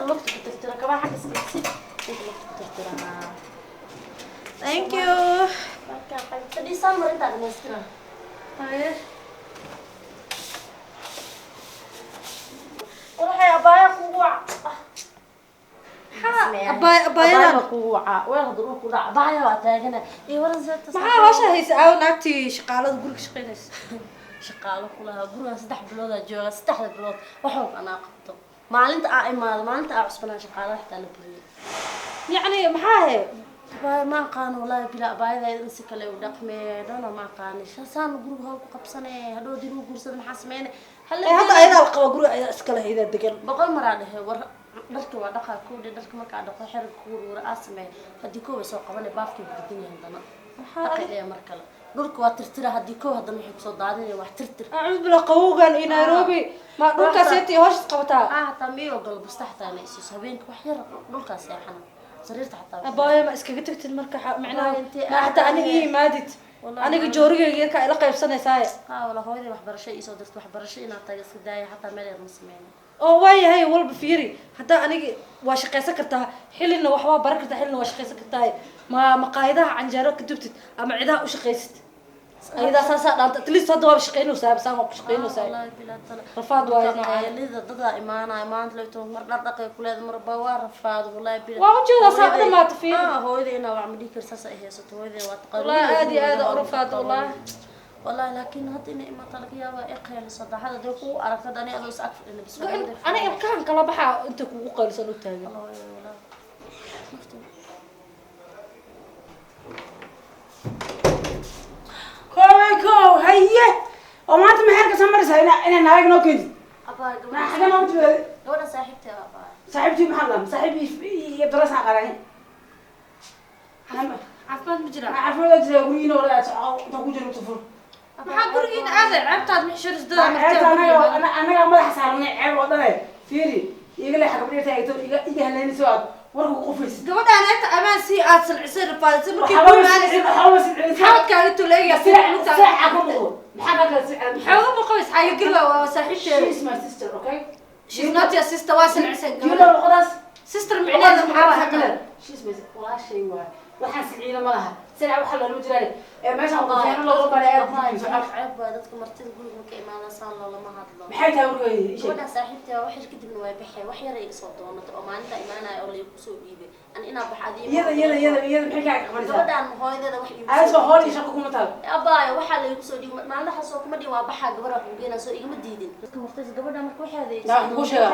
لقطة ترترى كمان حاجة سكسي thank you tadi sama rinta dengan istirahat ayo والله يا أبايا كوع أبايا كوع وين ضروك ولا أبايا واتاجنا إيه ورا زت ما واش هيس أو ناكتي شقالة تقولك شقينس شقالة كلها قولها سدح بلودا جوا سدح بلود وحوق أنا قبضه ما أنت ما أنت أعصبنا شقالة حتى نبري يعني محاها أبايا ما قان والله بلا أبايا إذا نسك له ودقمي أنا ما قان شان قولها وقبصنا هذول ديروا قرص محاسمين هذا أيضا القوى قولوا أسكله إذا دقل بقول مرة ور دلك ودقة كودي دلك ما كان دقة حرق كور ورأسمه هدي كوب سوق قبل بافكي بالدنيا عندنا دقة ليه مركلة دلك وترترى هدي كوب هذا نحب صوت عادي وترتر أعوذ بالله قوقا إن نيروبي ما دلك سيتي هوش قبتها تامي وقلب استحت أنا إيش سبين كوحير دلك سيحنا صريرت حتى أبايا ما إسكجتك المركحة معناه ما حتى أنا إيه مادت أنا جوري غير كا إلا قيب سنة ساي والله هو ذي وحبر شيء يصدر وحبر شيء نعطي صدايا حتى مالي المسلمين واي هاي والب فيري حتى أنا واشقي سكرتها حل إنه وحوا بركة حل إنه واشقي سكرتها ما مقايدها عن جارك كتبت أما عدها وشقيست إذا أساسا أنت تليس هذا وشقينه ساب سام وشقينه ساب والله بلا تلا رفاض وايد نوعا لذا ضد إيمان لو تون مرة دقيقة كل هذا مرة بوار رفاض والله بلا وأوجه صعب ما تفيد هو ذي أنا وعملي كرساسة هي صوت هو ذي واتقال والله عادي هذا رفاض والله لكن هذه ما طلق يا وإقيا لصدق هذا دوكو أردت أني أدوس أكثر إنه بس أنا إمكان كلا بحا أنت كوقل سنوتها الله والله كو هيا وما أنت محرك سمرسها أنا نايق نوكيد أبا ما حدا ما بتقول وانا صاحبتي يا أبا صاحبتي محرم صاحبي يدرس على عفان مجرى عفوا تقولين ولا تقول جنو تفر maxaa gurigiin aaday ceebtaad mixshir isdada أنا ما حصلني عيب وضعي فيري يقول لي حكمني تاعي يجي هلاني سؤال ورقة قفز gabadhaan eeta amaan sii aad salcisay rafaadisay markii xawadkaaga tuleeya ساعة كم محاكا ساعة xooga boqoys xaga gilwa waa saaxiibteeda She's my sister, okay? she's not your sister waa salcisay Do you know القدس؟ sister micneeda maxaa waa She's my ولا شيء واحد waxaan siciina ma laha sina waxa la jiray ee meesha qofeen loo baray عيب dadka martida guriga ka imaada saan lama hadlo maxay tahay urgeeyay wada saaxiibtay wax kadibna way baxay wax yar ay soo doonato oo maalinta imaanay oo leeyahay kusoo dhiibay an ina baxadiyo yada maxay ka qabanaysaa gabadhan hooyadeeda wax ay soo hooli shaqo kuma taal abaa waxa la igu soo dhiibay maalinta soo kuma dhiin waa baxa gabadha xugeena soo igama diidin dadka martida gabadhan markuu waxay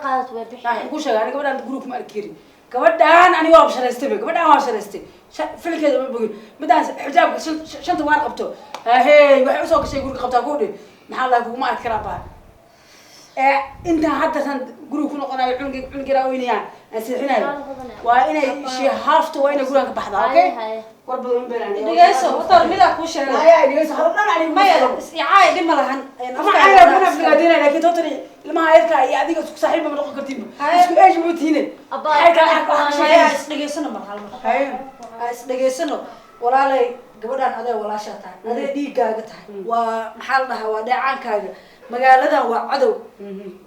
qaadato way baxay ku sheegay aniga gabadhan guriga kuma arkiri gabadhan aniga waa sharaystay gabadhan waa sharaystay filkeeda ma bogin midaas xijaabka shanta waan qabto hey waxay usoo gashay guriga qabtaa ku dhig maxaa la kuma arki karaa baa inta hadda san guriga ku noqonayo cungiga weynayaan ansixinayo waa inay halfto waa inay guriga ka baxdaa okay warbadan beelan dhigayso watar midaa ku sheegay ay dhigayso hadan ani maya iscaay dhima lahan ama ay rabna filadina laakiin totally ilmaha yarka iyo adiga isku saaxiib ma noqon kartiin isku eej muutiin abaa is dhigaysano mar hal mar is dhigaysano walaalay gabadhan aday walaasha tahay aday dhiigaaga tahay waa maxaa la dhahaa waa dheecaankaaga magaaladan waa cadow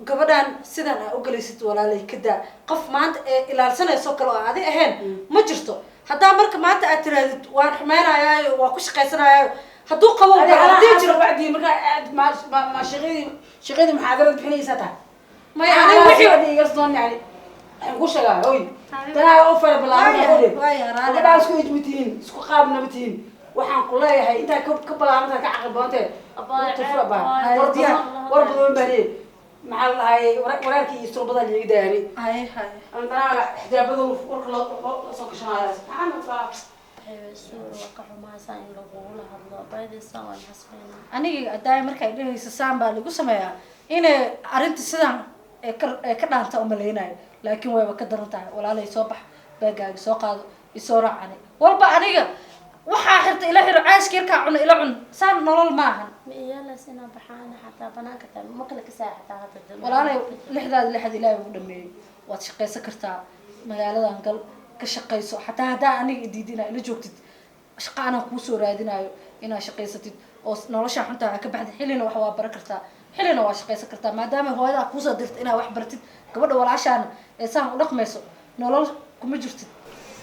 gabadhan sidan aa u galaysid walaalay kada qof maanta ee ilaalsanayso kale oo aadi ahayn ma jirto haddaa marka maanta aad tiraadid waan xumeynayaayo waa ku shaqaysanayaayo hadduu qabo hadii jiro bacdi marka ma shaqadii muxaadarada bixinaysa tahay maya aniga wixii yarsoon yani waxaan ku sheegaa oy tanaa oo fara balaaran oo dhib gabadhaa isku ijmitiin isku qaabna batiin waxaan ku leeyahay intaa ka balaarantaa ka caqli badantee tufra baa war badan baa leeyahay maxaa la dhahay waraarkii iyo surbada liiga daayani antanaaga xijaabada warka loo soo gashanaayo aniga adaa markay dhehaysa saan baa lagu sameeyaa inay arinta sidan ka dhaanta umaleynayo laakiin wayba ka daran tahay walaalay soo bax baagaaga soo qaado isoo raacani walba aniga waxaa xirta ila xiro caaska yarkaa cuna ila cun saan nolol maahan walaalay lixdaada lixad ilaahay ugu dhameeyey waad shaqaysan kartaa magaaladan gal ka shaqayso xataa haddaa aniga diidi inaa ila joogtid shaqa anaa kuusoo raadinayo inaad shaqaysatid oo noloshaa xuntaa ka baxda xillina wax waa baran kartaa xilina waa shaqaysan kartaa maadaama hooyadaa kuusoo dirta inaad wax baratid gabadha walaashaana ee saan u dhaqmayso nolol kuma jirtid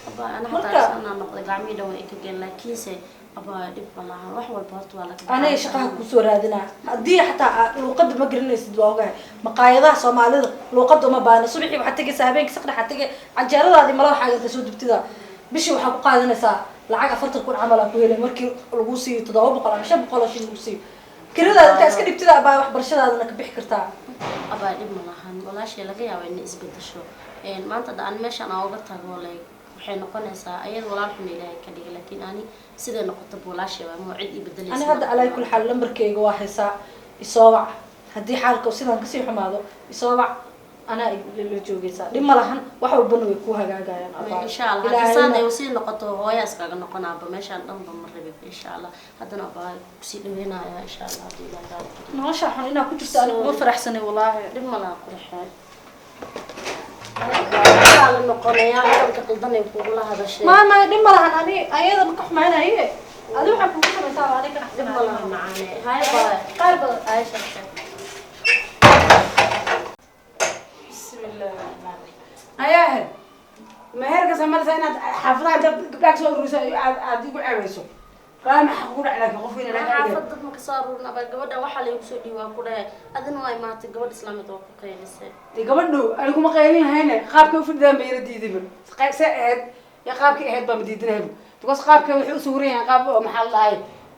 aba ana hataa sana noqday gacmii dhaw ay ka geen laakiinse aba dib malaha wax walba horta waa laga aniga shaqaha kusoo raadinaa haddii xataa luuqada ma garanaysid waa ogahay maqaayadaha soomaalida luuqada uma baana subaxii waxaad tegaysaa habeenkii saqdhex aad tegay canjeeradaadii mala waxaa soo dubtida bishii waxaa ku qaadanaysaa lacag 40 kun camal aa ku helay markii lagu siiyo 700 ama 500 oo shilin lagu siiyo kiradaada intaa iska dhibtida abaa waxbarashadaadana ka bixi kartaa aba dib malahan walaashay laga yaabo inay isbedesho maanta daan meeshan aan uga tago waxay noqonaysaa ayad walaal xun ilaahay ka dhigay laakiin ani sidee noqoto walaashay waa ma cid ibedelaysa ani hadda alay kul xal lambarkayga waa haysaa isoowac haddii xaalka sidaan kasii xumaado isoowac anaa la joogaysaa dhib ma lahan wax walbana way ku hagaagayaan insha allah hadaan ay sii noqoto hooyaas kaaga noqonaaba meeshaan dhanba ma rabin insha allah haddana baa kusii dhaweynaya insha allah hadii ilaahay nolosha xun inaa ku jirto anigu ma faraxsanay wallaahi dhib ma laha qurxay la noqonaya halka qaldanay kugu la hadashay ma dhib ma lahan ani ayada ma ka xumaanaye adi waxaa kugu samaysaa ani ka dhib ma laha macaane hay baa qaar badan aisha ayahe meherka samarsa inaad xaafadaha inta gabdhaha kasoo ururisa aad igu ceebeyso kaa maxaa kugu dhac laakiin qofka ina xaafad dad ma kasoo aruurin aba gabadha waxaa laygu soo dhiibaa ku dhahay adina waa imaatay gabadh islaamid oo ku qaylisay dee gabadhu aniguma qaylin hayne qaabkay ufididaan ba ila diidayba se ahayd iyo qaabkay ahayd baa ma diidinayba because qaabkay waxay u sawiran yahaan qaab oo maxaa la dhahay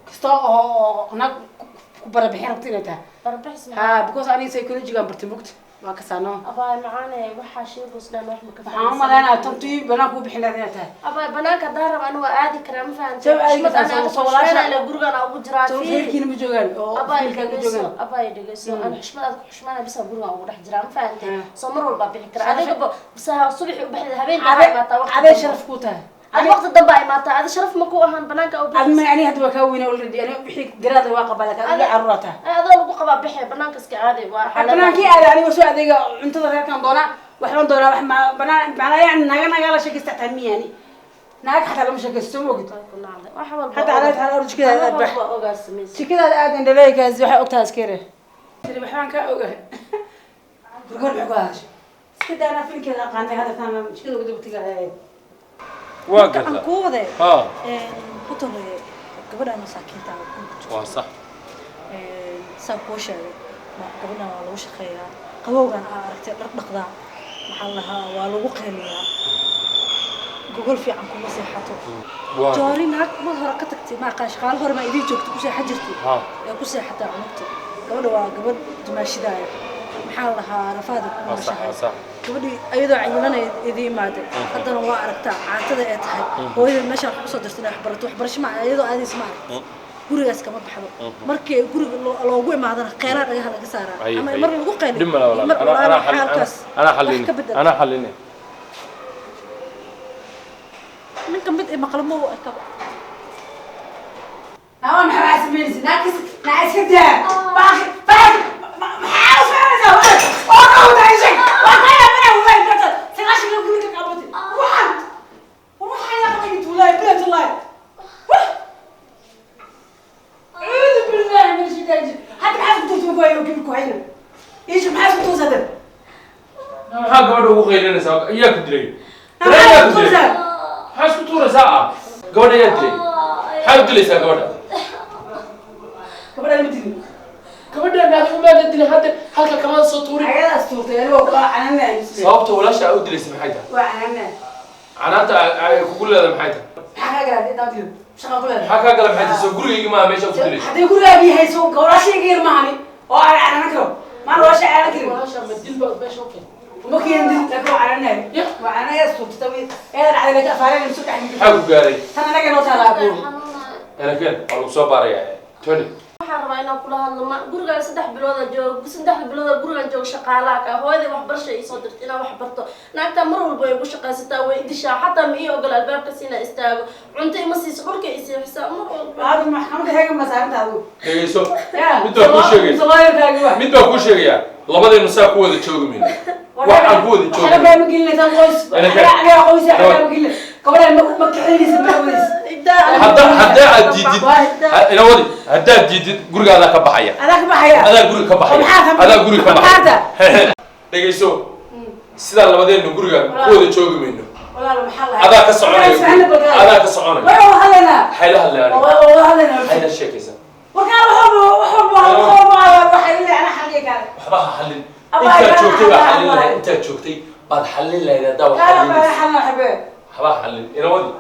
kasta oo nag ku barabixin rabta inay tahay barbixis ha because aniga psychologigan bartay mugta waa kasaano abaa macaane waxaa sheegos dhan wax ma ka waxaan u malaynaya tantii banaanka u bixin lahayd inay tahay abaa banaanka hadaa raba anigu waa aadi karaa ma fahanti Soo aadi kartaa, soo walaasha- ila gurigaan ugu jiraa soo reerkiina ma joogaan oo abaa filkaa ma dhegeyso joogaan abaa dhegeyso aan xushmadaad ku xushmaanay bisa gurigaan ugu dhex jiraa ma fahanti Mm. soo mar walba bixi kara adiga bisa subaxii u baxday habeenkii Ade- waxay imaataa waqti adee dambe. sharaf ku tahay Adi waqti dambe ay imaataa adi sharaf ma ku ahaan banaanka u ad ma ani hadda waa kaa weyna already ani wixii garaada waa qabaa ka adiga carruura tahay ay adoo lagu qabaa bixi banaanka iska caadi waa banaankii aada aniga soo adeega cuntada reerkan doonaa waxaan doonaa wax banaan macnaa yani naga la sheekaysta taa miyani naag xataa lama sheekaysto ma ogid waxa walba حتى على على jikadaada aad bax ogaa sameysay jikadaada aad indhaleeykaas waxay ogtahay askere tiri waxaan ka ogahay gurgur maxay ku hadashay iska daana filkeeda aqaantay hadda taan jikada ugu daba tagay waa aan garta ku waday ha kutub gabadha masaakiinta waa sax saa kuu sheegay gabadhan waa lagu shaqeeyaa qabowgan aa aragtay dhar dhaqdaa maxaa la lahaa waa lagu qeyliyaa gogol fiican kuma seexato waa joori naag mar hore ka tagtay ma aqaan shaqaale hore ma idiin joogto ku seexan jirtay ha ee ku seexataa cunugta gabadha waa gabadh dumaashidaaya maxaa la lahaa rafaada ku waa sax waa nooshahay sax gabadhii ayadoo cayilanay idii imaaday haddana waa aragtaa caatada ee tahay hooyada meeshaan wax usoo dirtay inay waxbarato waxbarasho ma ayadoo aadaysa ma aragta gurigaas kama baxdo markii ay guriga loogu imaadana kheyraa dhagaha laga saaraa أي- ama أي. mar lagu qayliyo دم لا ولا mar أنا walaalo حل xaalkaas أنا wax حليني ka bedel أنا حليني ninka mid maqlamo u ekaba أنا ما حاسس مني ناقص ناقص كده باخر باخر ما حاسس مني أوه ده شيء وأنا أنا وين كده سلاش اللي يقول لك أبوتي واحد وروح يا أخي والله بلاد الله أعوذ بالله من الشيطان الرجيم حتى ما حاسس بتوصل كويس وكيف كويس إيش ما حاسس بتوصل هذا maxaa gabadha ugu qaylinaysaa iyaa ku dilay ما حاسس بتوصل maxaa isku tuuraysaa gabadha ayaa dilay maxaa u dilaysaa gabadha كبر المدينة gabadha naad umaada dilay hadda halka kama soo tuurin عيال أسطورتي أنا وأنا sababta walaasha u dilaysay maxay tahay وأنا canaanta ay kugu leedahay maxay tahay حاجة قاعدة تاكل شغال كلها maxaa kaa gala maxay tahay soo gurigayga maa meesha ku dilaysa حتى يقول لي أبي هيسو ولا شيء غير معني أنا نكره ما له شيء أنا كده walaasha ma dil baad meesha u keentay ممكن يندل لكن على النار وأنا يا صوت تسوي أنا على جت أفعال المسوق عندي maxaa ku gaaray أنا نجى نوت على أبوه ana keen waa lagu soo baarayaa tony waxaan rabaa inaan kula hadlo ma gurigaan 3 bilooda joogo 3 bilooda gurigaan joogo shaqaalaha ka hooyaday waxbarasho ay soo dirtay inaan wax barto naagta mar walba ay ugu shaqaysataa way dishaa xataa ma ii ogol albaabka siina istaago cunto ima siiso dhulka i siixisa mar walba هذا محمد هيك مسافة هذا dhegeyso يا mid baa kuu sheegaya صغير كاجوا mid baa kuu sheegayaa labadaynu saa ku wada joogi mayno waxaan ku wada أنا joogay بقى مقلة تنقص أنا قوي أنا بقلة قبل ما كحيلي سبعويس haddaa aad diidid ina wadi haddaad diidid gurigaadaa ka baxaya adaa ka baxaya adaa guri ka baxaya adaa guri ka baxaya dhegayso sidaa labadeenu guriga ku wada joogi mayno adaa ka soconaya adaa ka soconaya hayla hadlayaan hayla sheekaysa waxba ha hallin intaad joogtay baa hallin lahayd intaad joogtay baad hallin lahayd haddaa wax hallin waxba ha hallin ina wadi